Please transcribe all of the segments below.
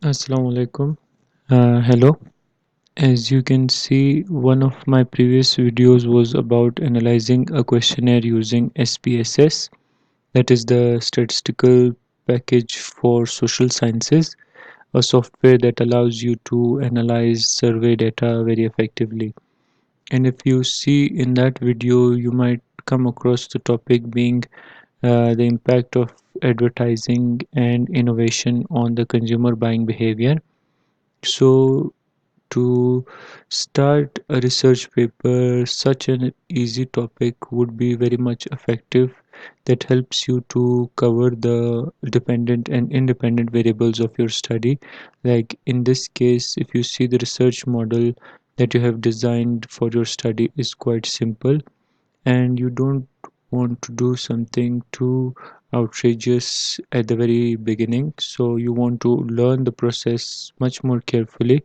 Assalamu alaikum. Hello. As you can see, one of my previous videos was about analyzing a questionnaire using SPSS, that is the statistical package for social sciences, a software that allows you to analyze survey data very effectively. And if you see in that video, you might come across the topic being the impact of advertising and innovation on the consumer buying behavior. So, to start a research paper, such an easy topic would be very much effective, that helps you to cover the dependent and independent variables of your study. Like in this case, if you see, the research model that you have designed for your study is quite simple, and you don't want to do something too outrageous at the very beginning. So you want to learn the process much more carefully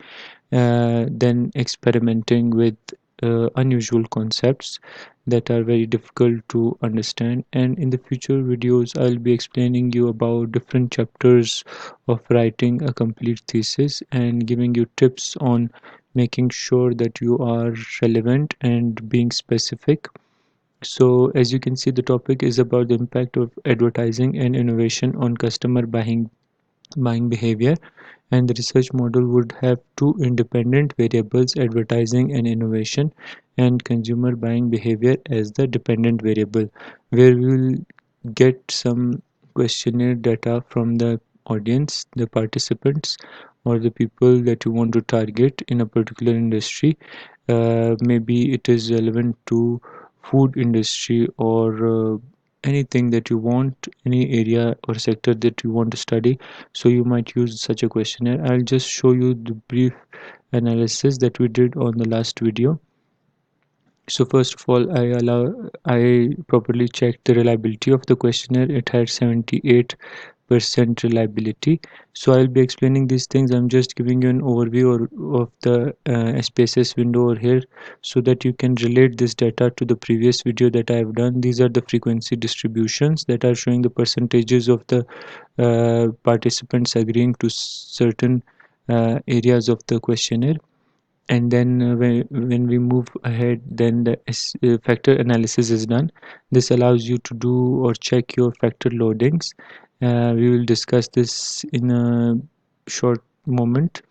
than experimenting with unusual concepts that are very difficult to understand. And in the future videos, I'll be explaining you about different chapters of writing a complete thesis and giving you tips on making sure that you are relevant and being specific. So as you can see, the topic is about the impact of advertising and innovation on customer buying behavior, and the research model would have two independent variables, advertising and innovation, and consumer buying behavior as the dependent variable, where we will get some questionnaire data from the audience, the participants, or the people that you want to target in a particular industry. Maybe it is relevant to food industry, or anything that you want, any area or sector that you want to study. So you might use such a questionnaire. I'll just show you the brief analysis that we did on the last video. So first of all, I properly checked the reliability of the questionnaire. It had 78% reliability. So I'll be explaining these things. I'm just giving you an overview of the SPSS window over here, so that you can relate this data to the previous video that I've done. These are the frequency distributions that are showing the percentages of the participants agreeing to certain areas of the questionnaire. And then when we move ahead, then the factor analysis is done. This allows you to do or check your factor loadings. We will discuss this in a short moment.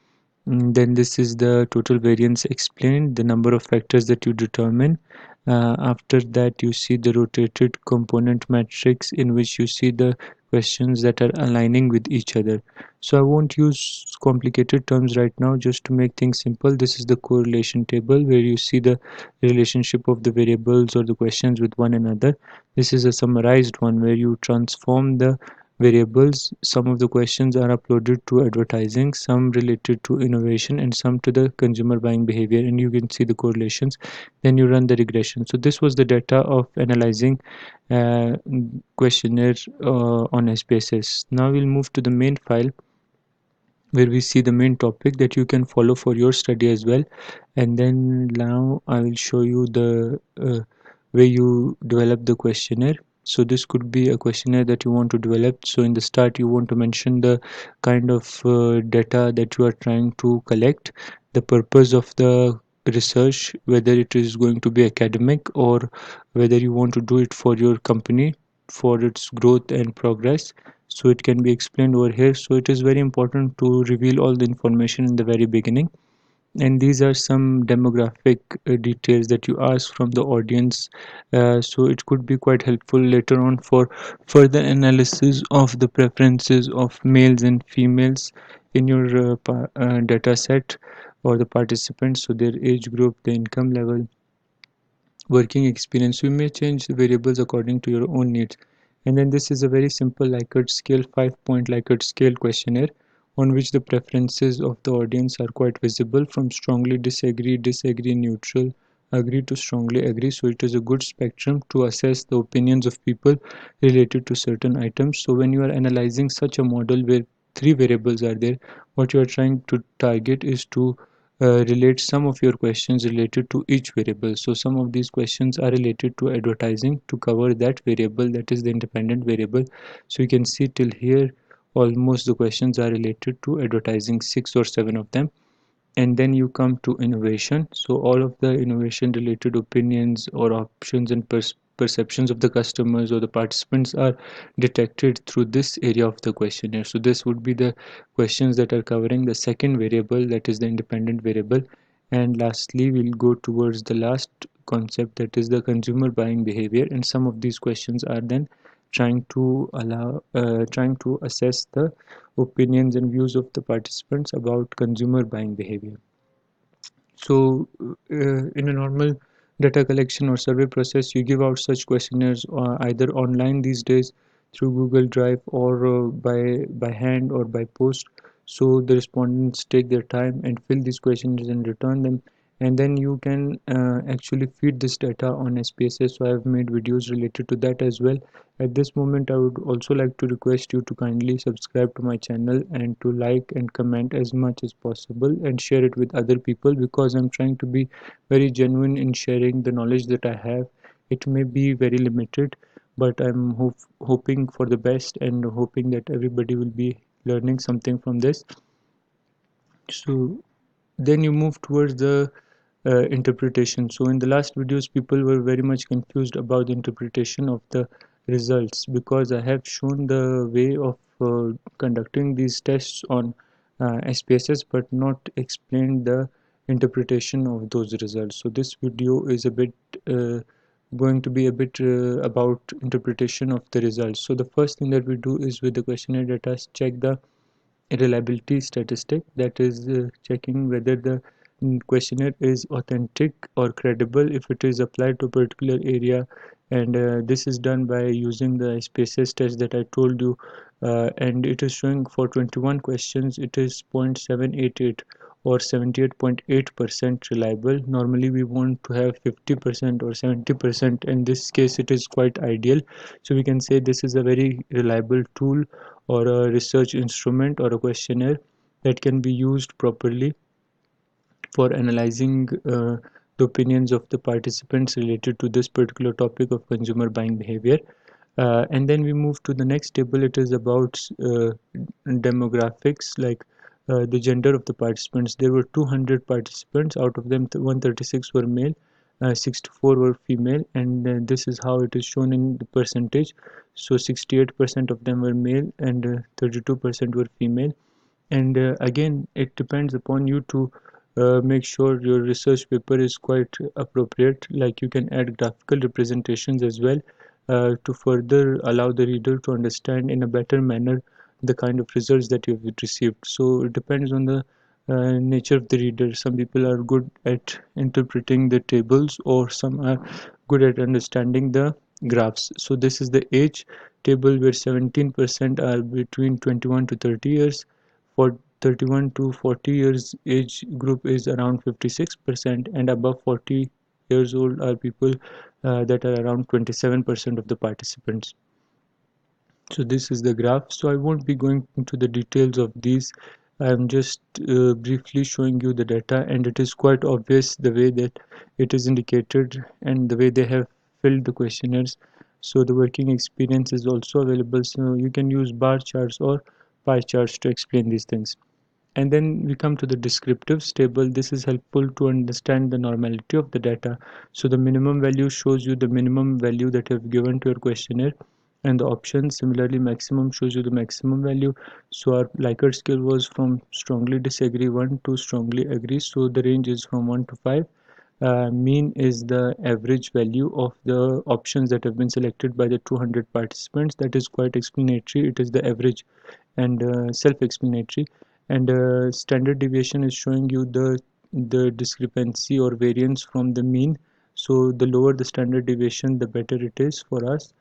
Then this is the total variance explained, the number of factors that you determine. After that, you see the rotated component matrix, in which you see the questions that are aligning with each other. So I won't use complicated terms right now, just to make things simple. This is the correlation table, where you see the relationship of the variables or the questions with one another. This is a summarized one, where you transform the variables. Some of the questions are uploaded to advertising, some related to innovation, and some to the consumer buying behavior, and you can see the correlations. Then you run the regression. So this was the data of analyzing uh, questionnaire on SPSS. Now we'll move to the main file, where we see the main topic that you can follow for your study as well. And then now I will show you the way you develop the questionnaire. So this could be a questionnaire that you want to develop. So in the start, you want to mention the kind of data that you are trying to collect, the purpose of the research, whether it is going to be academic, or whether you want to do it for your company, for its growth and progress. So it can be explained over here. So it is very important to reveal all the information in the very beginning. And these are some demographic details that you ask from the audience. So it could be quite helpful later on for further analysis of the preferences of males and females in your data set, or the participants. So their age group, the income level, working experience. You may change the variables according to your own needs. And then this is a very simple Likert scale, 5-point Likert scale questionnaire, on which the preferences of the audience are quite visible, from strongly disagree, disagree, neutral, agree to strongly agree. So it is a good spectrum to assess the opinions of people related to certain items. So when you are analyzing such a model where three variables are there, what you are trying to target is to relate some of your questions related to each variable. So some of these questions are related to advertising, to cover that variable, that is the independent variable. So you can see till here almost the questions are related to advertising, 6 or 7 of them. And then you come to innovation. So all of the innovation related opinions or options and perceptions of the customers or the participants are detected through this area of the questionnaire. So this would be the questions that are covering the second variable, that is the independent variable. And lastly, we'll go towards the last concept, that is the consumer buying behavior. And some of these questions are then trying to assess the opinions and views of the participants about consumer buying behavior. So, in a normal data collection or survey process, you give out such questionnaires either online these days through Google Drive, or by hand or by post. So the respondents take their time and fill these questionnaires and return them, and then you can actually feed this data on SPSS. So I have made videos related to that as well. At this moment, I would also like to request you to kindly subscribe to my channel and to like and comment as much as possible and share it with other people, because I'm trying to be very genuine in sharing the knowledge that I have. It may be very limited, but I'm hoping for the best and hoping that everybody will be learning something from this. So then you move towards the interpretation. So in the last videos, people were very much confused about the interpretation of the results, because I have shown the way of conducting these tests on SPSS, but not explained the interpretation of those results. So this video is a bit going to be a bit about interpretation of the results. So the first thing that we do is, with the questionnaire data, check the reliability statistic, that is checking whether the questionnaire is authentic or credible if it is applied to a particular area. And this is done by using the SPSS test that I told you, and it is showing for 21 questions it is 0.788 or 78.8% reliable. Normally we want to have 50% or 70%. In this case it is quite ideal, so we can say this is a very reliable tool or a research instrument or a questionnaire that can be used properly for analyzing the opinions of the participants related to this particular topic of consumer buying behavior. And then we move to the next table. It is about demographics, like the gender of the participants. There were 200 participants, out of them 136 were male, 64 were female, and this is how it is shown in the percentage. So 68% of them were male and 32% were female. And again, it depends upon you to make sure your research paper is quite appropriate. Like, you can add graphical representations as well to further allow the reader to understand in a better manner the kind of results that you've received. So it depends on the nature of the reader. Some people are good at interpreting the tables, or some are good at understanding the graphs. So this is the age table, where 17% are between 21 to 30 years. For 31 to 40 years age group is around 56%, and above 40 years old are people that are around 27% of the participants. So this is the graph. So I won't be going into the details of these. I'm just briefly showing you the data, and it is quite obvious the way that it is indicated and the way they have filled the questionnaires. So the working experience is also available, so you can use bar charts or pie charts to explain these things. And then we come to the descriptives table. This is helpful to understand the normality of the data. So the minimum value shows you the minimum value that you have given to your questionnaire, and the options similarly, maximum shows you the maximum value. So our Likert scale was from strongly disagree 1 to strongly agree, so the range is from 1 to 5. Mean is the average value of the options that have been selected by the 200 participants. That is quite explanatory. It is the average and self-explanatory. And standard deviation is showing you the discrepancy or variance from the mean. So the lower the standard deviation, the better it is for us.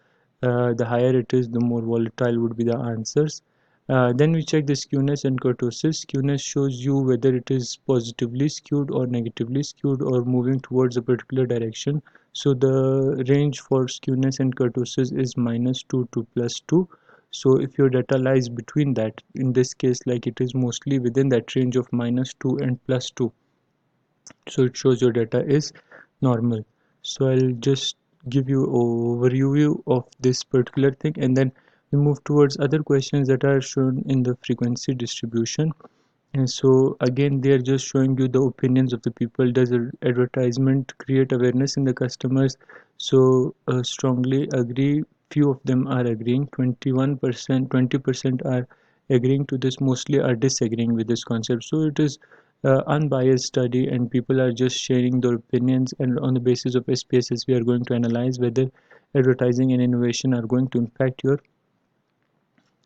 The higher it is, the more volatile would be the answers. Then we check the skewness and kurtosis. Skewness shows you whether it is positively skewed or negatively skewed, or moving towards a particular direction. So the range for skewness and kurtosis is -2 to +2. So if your data lies between that, in this case, like, it is mostly within that range of -2 and +2, so it shows your data is normal. So I'll just give you an overview of this particular thing, and then We move towards other questions that are shown in the frequency distribution. And so again, they are just showing you the opinions of the people. Does the advertisement create awareness in the customers? So strongly agree. Few of them are agreeing. 21%, 20% are agreeing to this. Mostly are disagreeing with this concept. So it is unbiased study, and people are just sharing their opinions. And on the basis of SPSS, we are going to analyze whether advertising and innovation are going to impact your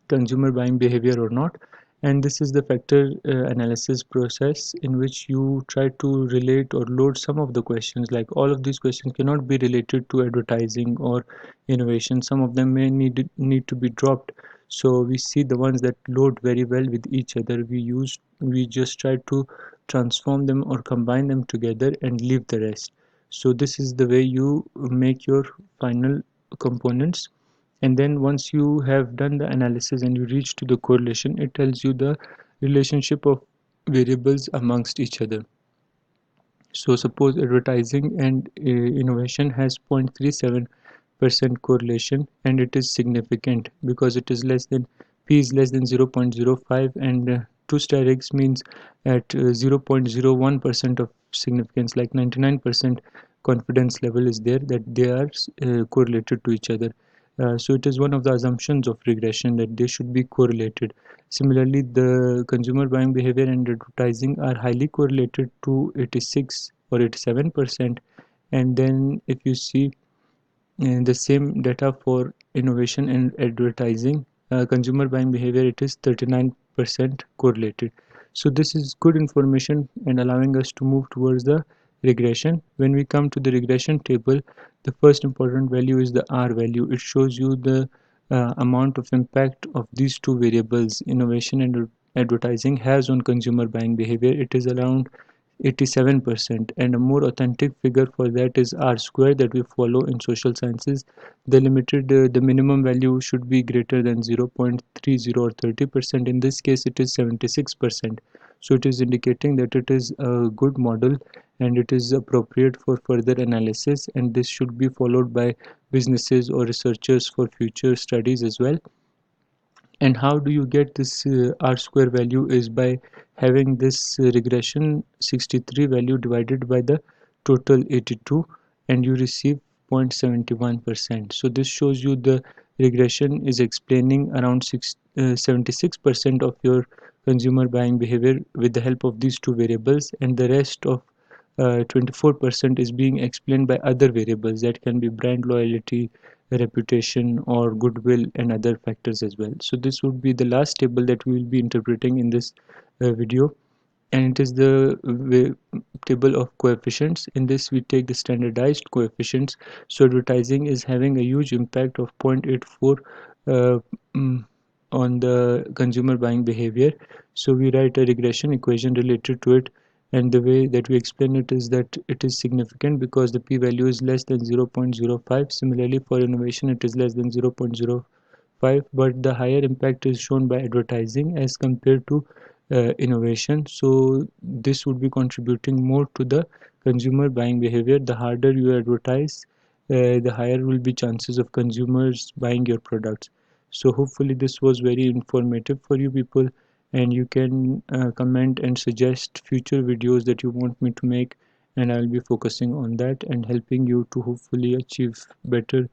consumer buying behavior or not. And this is the factor analysis process in which you try to relate or load some of the questions. Like, all of these questions cannot be related to advertising or innovation. Some of them may need to be dropped. So we see the ones that load very well with each other. We just try to transform them or combine them together and leave the rest. So this is the way you make your final components. And then once you have done the analysis and you reach to the correlation, it tells you the relationship of variables amongst each other. So suppose advertising and innovation has 0.37% correlation, and it is significant because it is less than p is less than 0.05, and 2 star eggs means at 0.01% of significance, like 99% confidence level is there that they are correlated to each other. So it is one of the assumptions of regression that they should be correlated. Similarly, the consumer buying behavior and advertising are highly correlated to 86 or 87%. And then if you see the same data for innovation and advertising, consumer buying behavior, it is 39% correlated. So this is good information and allowing us to move towards the regression. When we come to the regression table, the first important value is the R value. It shows you the amount of impact of these two variables, innovation and advertising, has on consumer buying behavior. It is around 87%, and a more authentic figure for that is R square that we follow in social sciences. The minimum value should be greater than 0.30 or 30%. In this case it is 76%. So it is indicating that it is a good model and it is appropriate for further analysis, and this should be followed by businesses or researchers for future studies as well. And how do you get this R square value is by having this regression 63 value divided by the total 82, and you receive 0.71%. So this shows you the regression is explaining around 76% of your consumer buying behavior with the help of these two variables, and the rest of 24% is being explained by other variables that can be brand loyalty, reputation, or goodwill, and other factors as well. So this would be the last table that we will be interpreting in this video, and it is the table of coefficients. In this we take the standardized coefficients. So advertising is having a huge impact of 0.84 uh, mm, on the consumer buying behavior. So we write a regression equation related to it, and the way that we explain it is that it is significant because the p-value is less than 0.05. Similarly, for innovation it is less than 0.05, but the higher impact is shown by advertising as compared to innovation. So this would be contributing more to the consumer buying behavior. The harder you advertise, the higher will be chances of consumers buying your products. So hopefully this was very informative for you people, and you can comment and suggest future videos that you want me to make, and I'll be focusing on that and helping you to hopefully achieve better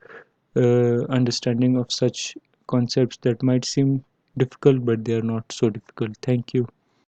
understanding of such concepts that might seem difficult, but they are not so difficult. Thank you.